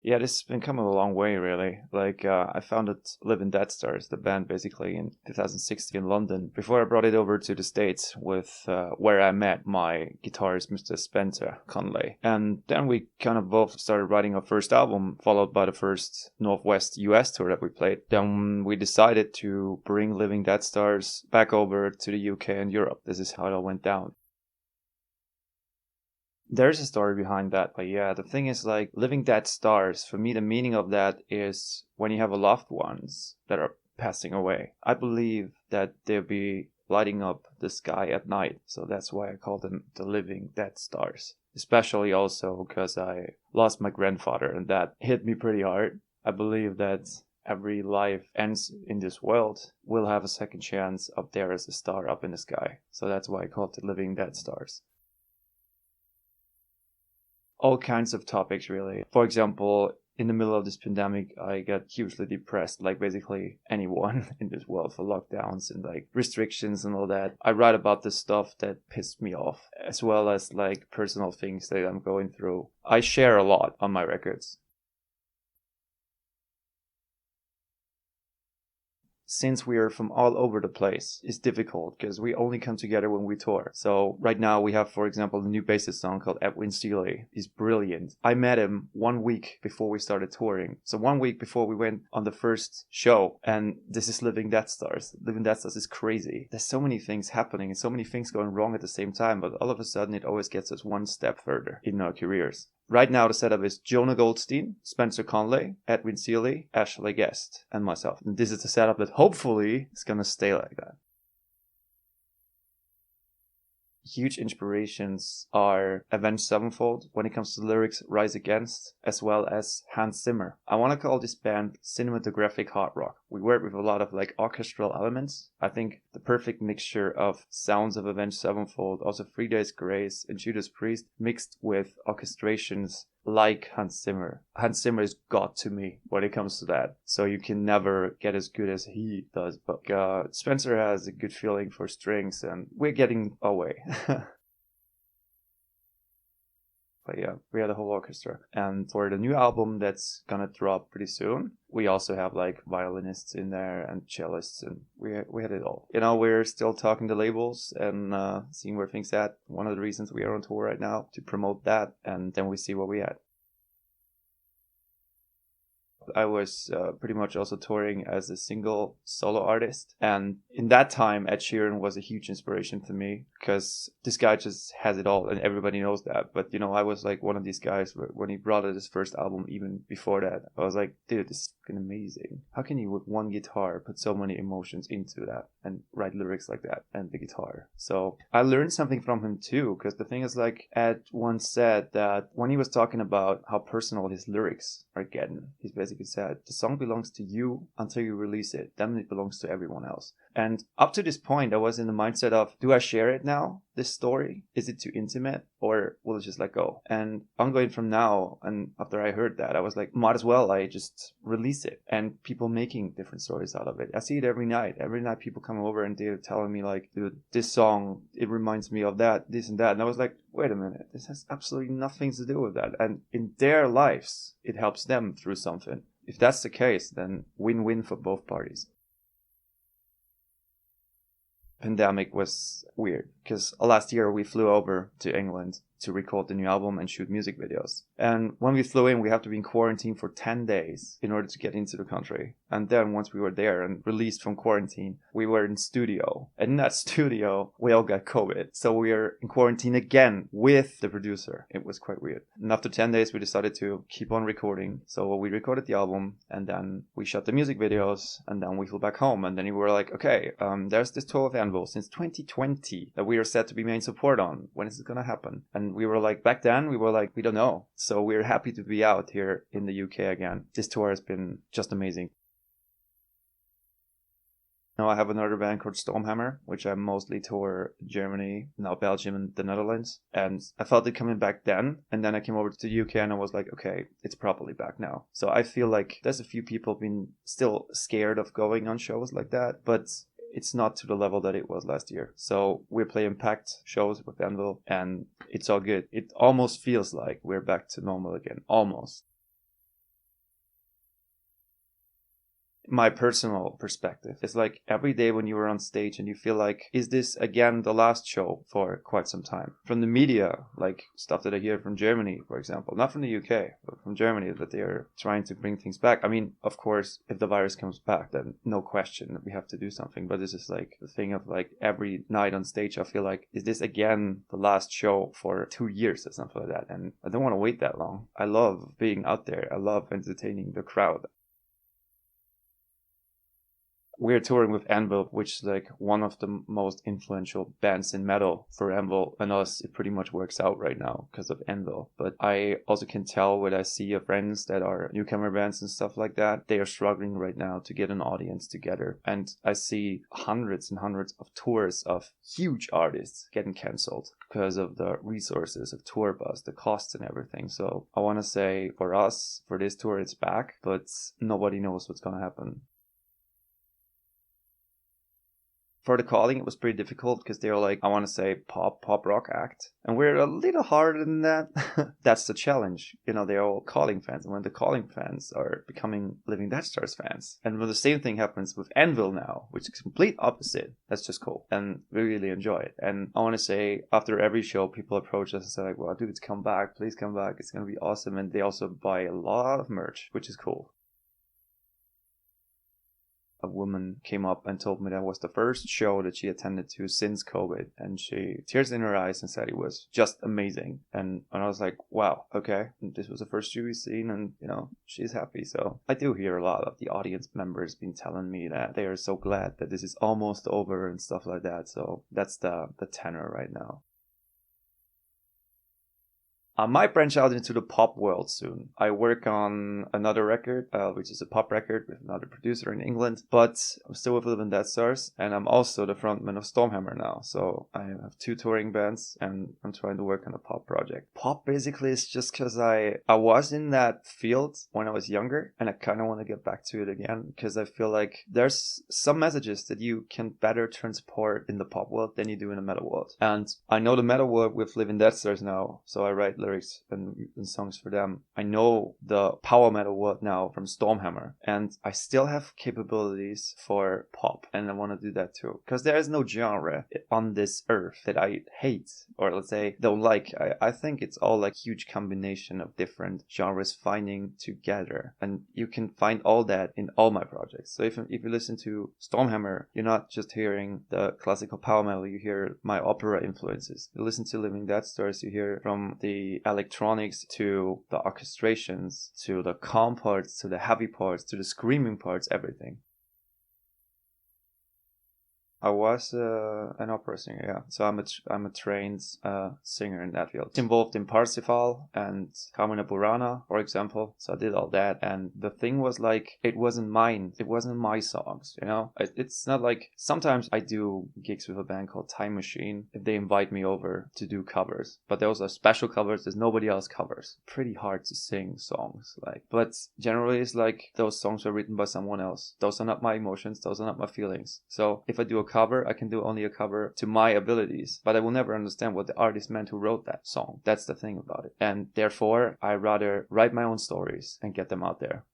Yeah, this has been coming a long way, really. I founded Living Dead Stars, the band, basically in 2016 in London, before I brought it over to the States with where I met my guitarist, Mr. Spencer Conley. And then we kind of both started writing our first album, followed by the first Northwest US tour that we played. Then we decided to bring Living Dead Stars back over to the UK and Europe. This is how it all went down. There's a story behind that, but yeah, the thing is like living dead stars. For me, the meaning of that is when you have a loved ones that are passing away. I believe that they'll be lighting up the sky at night, so that's why I call them the living dead stars. Especially also because I lost my grandfather, and that hit me pretty hard. I believe that every life ends in this world will have a second chance up there as a star up in the sky. So that's why I call it the living dead stars. All kinds of topics, really. For example, in the middle of this pandemic, I got hugely depressed, like basically anyone in this world, for lockdowns and like restrictions and all that. I write about the stuff that pissed me off, as well as like personal things that I'm going through. I share a lot on my records. Since we are from all over the place, it's difficult because we only come together when we tour. So right now we have, for example, the new bassist song called Edwin Seeley. He's brilliant. I met him 1 week before we started touring. So 1 week before we went on the first show, and this is Living Dead Stars. Living Dead Stars is crazy. There's so many things happening and so many things going wrong at the same time, but all of a sudden it always gets us one step further in our careers. Right now, the setup is Jonah Goldstein, Spencer Conley, Edwin Seeley, Ashley Guest, and myself. And this is the setup that hopefully is going to stay like that. Huge inspirations are Avenged Sevenfold when it comes to lyrics, Rise Against, as well as Hans Zimmer. I want to call this band cinematographic hard rock. We work with a lot of like orchestral elements. I think the perfect mixture of sounds of Avenged Sevenfold, also 3 Days Grace and Judas Priest, mixed with orchestrations like Hans Zimmer. Hans Zimmer is God to me when it comes to that. So you can never get as good as he does. But Spencer has a good feeling for strings, and we're getting our way. But yeah, we had a whole orchestra. And for the new album that's gonna drop pretty soon, we also have like violinists in there and cellists, and we had it all. You know, we're still talking to labels and seeing where things at. One of the reasons we are on tour right now, to promote that, and then we see where we at. I was pretty much also touring as a single solo artist. And in that time, Ed Sheeran was a huge inspiration to me because this guy just has it all and everybody knows that. But, you know, I was like one of these guys when he brought out his first album, even before that, I was like, dude, this is fucking amazing. How can you, with one guitar, put so many emotions into that and write lyrics like that and the guitar? So I learned something from him too, because the thing is, like, Ed once said that when he was talking about how personal his lyrics are getting, he's basically said, the song belongs to you until you release it, then it belongs to everyone else. And up to this point, I was in the mindset of, do I share it now, this story? Is it too intimate, or will it just let go? And ongoing from now, and after I heard that, I was like, might as well I just release it, and people making different stories out of it. I see it every night people come over and they're telling me like, dude, this song, it reminds me of that, this and that. And I was like, wait a minute, this has absolutely nothing to do with that. And in their lives, it helps them through something. If that's the case, then win-win for both parties. Pandemic was weird because last year we flew over to England to record the new album and shoot music videos. And when we flew in, we have to be in quarantine for 10 days in order to get into the country. And then once we were there and released from quarantine, we were in studio. And in that studio, we all got COVID. So we were in quarantine again with the producer. It was quite weird. And after 10 days, we decided to keep on recording. So we recorded the album, and then we shot the music videos, and then we flew back home. And then we were like, okay, there's this tour of Anvil since 2020 that we are set to be main support on. When is it going to happen? And we were like, back then, we were like, we don't know. So we're happy to be out here in the UK again. This tour has been just amazing. Now I have another band called Stormhammer, which I mostly tour Germany, now Belgium and the Netherlands. And I felt it coming back then. And then I came over to the UK and I was like, okay, it's properly back now. So I feel like there's a few people been still scared of going on shows like that. But it's not to the level that it was last year. So we're playing packed shows with Anvil and it's all good. It almost feels like we're back to normal again. Almost. my personal perspective. It's like every day when you were on stage and you feel like, is this again the last show for quite some time? From the media, like stuff that I hear from Germany, for example, not from the UK, but from Germany, that they are trying to bring things back. I mean, of course, if the virus comes back, then no question that we have to do something. But this is like the thing of like every night on stage, I feel like, is this again the last show for 2 years or something like that? And I don't want to wait that long. I love being out there. I love entertaining the crowd. We're touring with Anvil, which is like one of the most influential bands in metal. For Anvil and us, it pretty much works out right now because of Anvil. But I also can tell when I see friends that are newcomer bands and stuff like that, they are struggling right now to get an audience together. And I see hundreds and hundreds of tours of huge artists getting cancelled because of the resources of tour bus, the costs and everything. So I want to say for us, for this tour, it's back, but nobody knows what's going to happen. For the calling, it was pretty difficult because they were like, I want to say pop rock act. And we're a little harder than that. That's the challenge. You know, they're all calling fans. And when the calling fans are becoming Living Dead Stars fans. And when the same thing happens with Anvil now, which is complete opposite, that's just cool. And we really enjoy it. And I want to say, after every show, people approach us and say like, well, dude, come back. Please come back. It's going to be awesome. And they also buy a lot of merch, which is cool. A woman came up and told me that was the first show that she attended to since COVID, and she tears in her eyes and said it was just amazing. And I was like, wow, okay, this was the first show we've seen, and you know, she's happy. So I do hear a lot of the audience members been telling me that they are so glad that this is almost over and stuff like that. So that's the tenor right now. I might branch out into the pop world soon. I work on another record, which is a pop record with another producer in England, but I'm still with Living Dead Stars, and I'm also the frontman of Stormhammer now. So I have 2 touring bands, and I'm trying to work on a pop project. Pop basically is just because I was in that field when I was younger, and I kind of want to get back to it again, because I feel like there's some messages that you can better transport in the pop world than you do in the metal world. And I know the metal world with Living Dead Stars now, so I write lyrics and songs for them. I know the power metal world now from Stormhammer, and I still have capabilities for pop, and I want to do that too, because there is no genre on this earth that I hate, or let's say don't like. I think it's all like huge combination of different genres finding together, and you can find all that in all my projects. So if you listen to Stormhammer, you're not just hearing the classical power metal, you hear my opera influences. You listen to Living Dead Stars, you hear from the electronics to the orchestrations, to the calm parts, to the heavy parts, to the screaming parts, everything. I was an opera singer, yeah. So I'm a trained singer in that field. Involved in Parsifal and Carmina Burana, for example. So I did all that, and the thing was like, it wasn't mine. It wasn't my songs, you know. It's not like, sometimes I do gigs with a band called Time Machine if they invite me over to do covers, but those are special covers that nobody else covers. Pretty hard to sing songs, like. But generally, it's like those songs are written by someone else. Those are not my emotions. Those are not my feelings. So if I do a cover, I can do only a cover to my abilities, but I will never understand what the artist meant who wrote that song. That's the thing about it. And therefore, I rather write my own stories and get them out there.